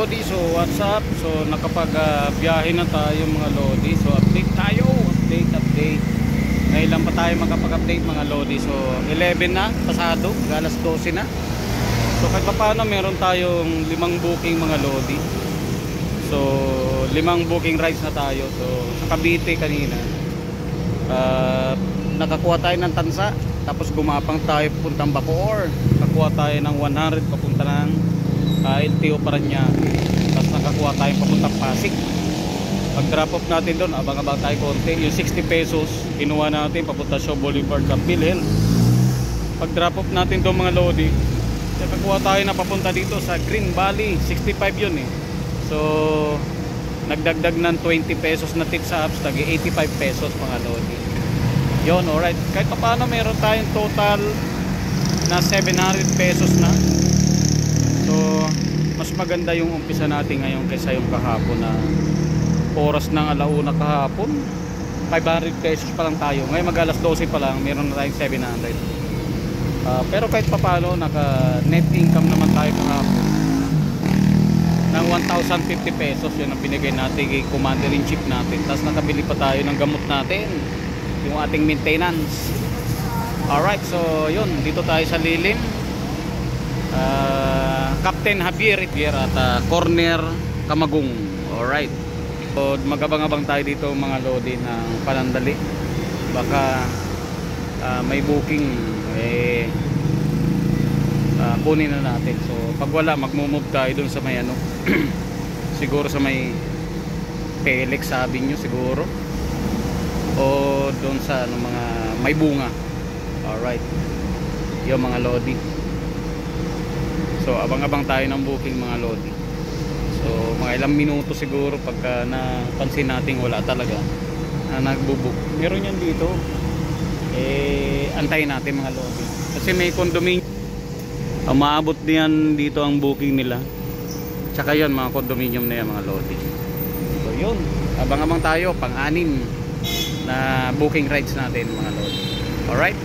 Lodi, so what's up? So nakapag biyahe na tayo mga Lodi. So update tayo, update. Ngayon lang pa tayo makapag-update mga Lodi. So 11 na, pasado, alas 12 na. So kahit pa paano meron tayong 5 booking mga Lodi. So 5 booking rides na tayo. So sa Cavite kanina nakakuha tayo ng Tansa. Tapos gumapang tayo puntang Bacoor. Nakakuha tayo ng 100 papunta ng LTO Parañaque. Tapos nakakuha tayo papuntang Pasig. Pag drop off natin doon, abang-abang tayo konti. Yung 60 pesos kinuha natin papunta sa Boulevard Campbell Hill. Pag drop off natin doon mga Lodi, nakakuha tayo na papunta dito sa Green Valley. 65 yun eh. So nagdagdag ng 20 pesos na tip sa apps, tagi 85 pesos mga Lodi. Yun, alright. Kahit pa paano meron tayong total na 700 pesos na. So mas maganda yung umpisa natin ngayon kaysa yung kahapon na oras ng alauna kahapon 500 pesos pa lang tayo. Ngayon mag alas 12 pa lang meron na tayong 700. Pero kahit pa paano naka net income naman tayo kahapon ng 1,050 pesos. Yun ang binigay natin kay Commander-in-Chief natin. Tapos nakabili pa tayo ng gamot natin, yung ating maintenance. Alright, so yun, dito tayo sa Lilim, Captain Javier Riviera at corner Camagong. Alright, so magabang-abang tayo dito mga Lodi ng panandali. Baka may booking kunin na natin. So pag wala, magmumove tayo dun sa may ano siguro sa may Felix sabi nyo siguro, o doon sa ano, mga may bunga. Alright, yung mga Lodi. So abang-abang tayo ng booking mga Lodi. So mga ilang minuto siguro pagka napansin natin wala talaga na nagbubook. Meron yan dito, antayin natin mga Lodi. Kasi may condominium, maabot diyan dito ang booking nila. Tsaka yan mga condominium na yan mga Lodi. So yun, abang-abang tayo pang-anim na booking rides natin mga Lodi. Alright,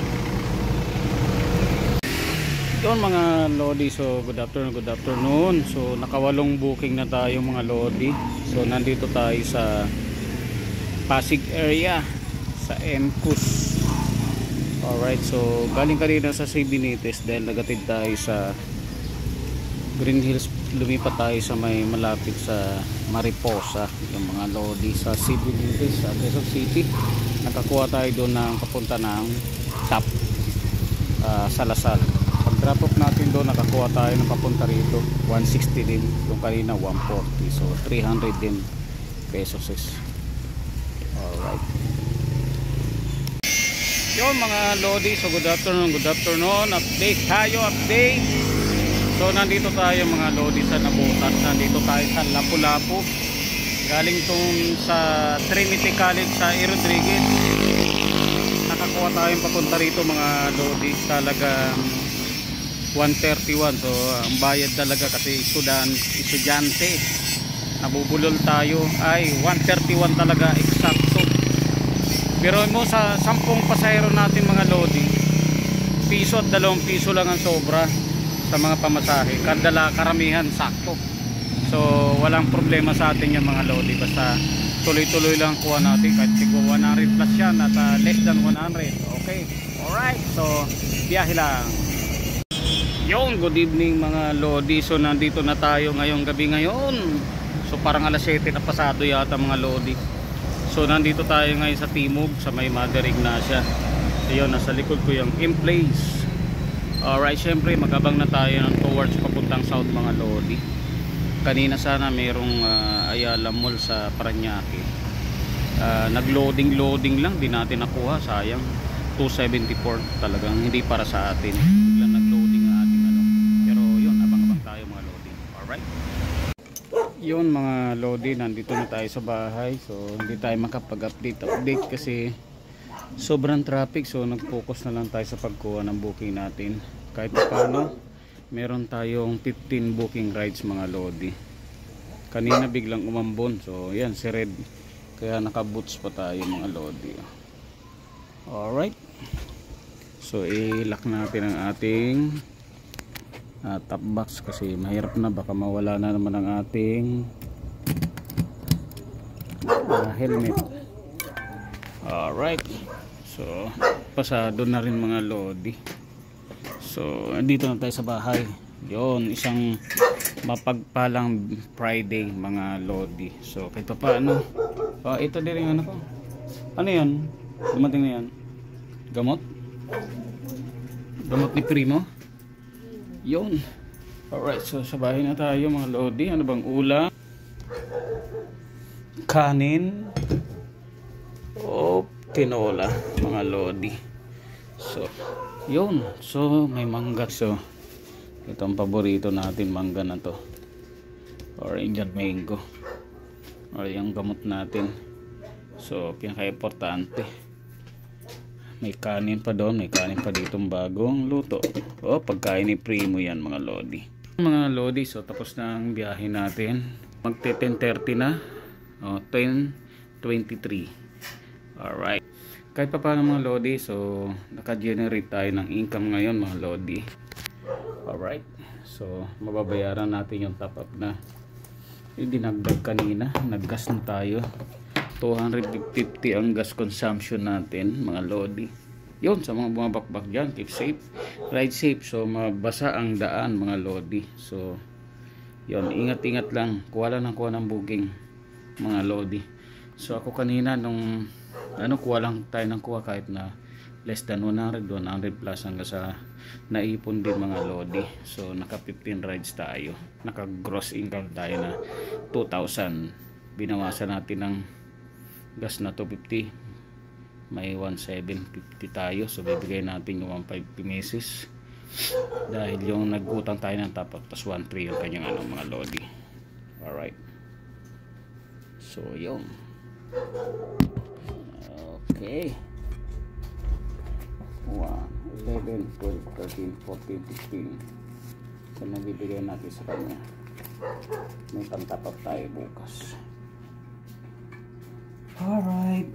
yun mga Lodi. So good afternoon. So nakawalong booking na tayo mga Lodi. So nandito tayo sa Pasig area sa MCUS. Alright, so galing kanina sa Sibinites dahil nagatid tayo sa Green Hills. Lumipat tayo sa may malapit sa Mariposa, yung mga Lodi, sa Sibinites, sa Quezon City. Nakakuha tayo doon ng papunta ng TAP, Salasal. Pag drop off natin doon, nakakuha tayo ng papunta rito 160 din, yung kanina 140. So 300 din pesos. Alright, yun mga Lodi. So good afternoon. Update tayo. So nandito tayo mga Lodi sa Nabutas. Nandito tayo sa Lapu-Lapu. Galing tong sa Trinity College sa E. Rodriguez. Nakakuha tayong papunta rito mga Lodi. Talagang 131. So ang bayad talaga kasi estudyante. Nabubulol tayo ay 131 talaga eksakto. Pero mo sa 10 pasahero natin mga Lodi, piso at 2 piso lang ang sobra sa mga pamasahe. Karamihan sakto. So walang problema sa atin yung mga Lodi. Basta tuloy-tuloy lang kuha natin. Kahit siguro 100 plus yan at less than 100. Okay, alright. So biyahe lang. Yung good evening mga Lodi. So nandito na tayo ngayong gabi ngayon. So parang alas 7 na pasado yata mga Lodi. So nandito tayo ngayon sa Timog, sa may Mother Ignacia. Ayun, nasa likod ko yung in place. Alright, syempre magabang na tayo ng towards papuntang south mga Lodi. Kanina sana mayroong Ayala Mall sa Parañaque. Nagloading lang, di natin nakuha, sayang. 274 talagang hindi para sa atin. Biglang nagloading ang ating ano. Pero yun, abang-abang tayo mga Lodi. Alright, yun mga Lodi, nandito na tayo sa bahay. So hindi tayo makapag-update kasi sobrang traffic. So nag-focus na lang tayo sa pagkuha ng booking natin. Kahit paano meron tayong 15 booking rides mga Lodi. Kanina biglang umambon. So yan si Red, kaya naka-boots pa tayo mga Lodi. Alright, so i-lock natin ang ating top box kasi mahirap na, baka mawala na naman ang ating helmet. Alright, so pasado na rin mga lodi. So andito na tayo sa bahay. Yon, isang mapagpalang Friday mga lodi. So kahit pa paano, ito din yung ano ko. Ano yan? Dumating na yan. Gamot? Gamot ni Primo? Yon. Alright, so sa bahay na tayo mga lodi. Ano bang ulam? Kanin o tinola mga lodi. So yun, so may mangga. So ito ang paborito natin, mangga na to, orange and mango, or yung gamot natin. So pinaka-importante, may kanin pa doon, may kanin pa ditong bagong luto. Pagkain ni Primo yan mga lodi. Mga lodi, so tapos na ang biyahe natin, magte 10:30 na. 10:23. Alright, kahit pa paano mga lodi, so naka-generate tayo ng income ngayon mga lodi. Alright, so mababayaran natin yung top up na yung dinagdag kanina. Naggas na tayo, 250 ang gas consumption natin mga lodi. Yun, sa mga bumabakbak dyan, keep safe, ride safe. So mabasa ang daan mga lodi. So yun, ingat-ingat lang, kuha lang ng booking mga lodi. So ako kanina nung kuha lang tayo ng kuha, kahit na less than 100 plus hanggang sa naipon din mga lodi. So naka 15 rides tayo, naka gross income tayo na 2,000. Binawasan natin ng gas na 250, may 1,750 tayo. So bibigay natin yung 1,500 pesos dahil yung nagutang tayo ng top up, tas 1,300 yung kanyang mga lodi. Alright, so yun. Okay, 1, 11, 12, 13, 14, 15. So nabibigay natin sa kanya. May pang-top up tayo bukas. Alright,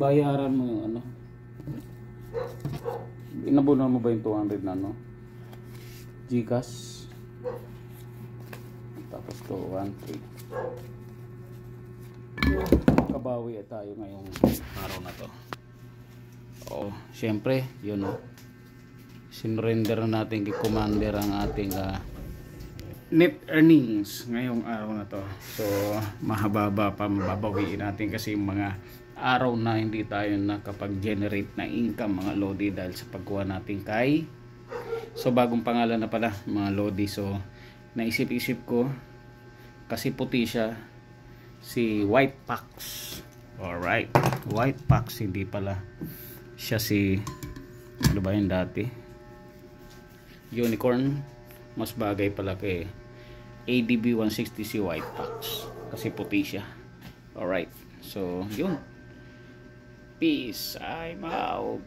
bayaran mo yung ano, inabunan mo ba yung 200 na Gcash? Tapos to 1,300. Kabawi tayo ngayong araw na to. Syempre yun, sinurrender natin kay Commander ang ating net earnings ngayong araw na to. So mahababa pa, mababawiin natin kasi yung mga araw na hindi tayo nakapag-generate na income mga lodi dahil sa pagkuha natin kay, so bagong pangalan na pala mga lodi. So naisip-isip ko kasi puti siya, si White Pax. Alright, White Pax, hindi pala siya si, ano ba yun dati, Unicorn. Mas bagay pala kay ADB 160 si White Pax kasi puti siya. Alright, so yun, peace, I'm out.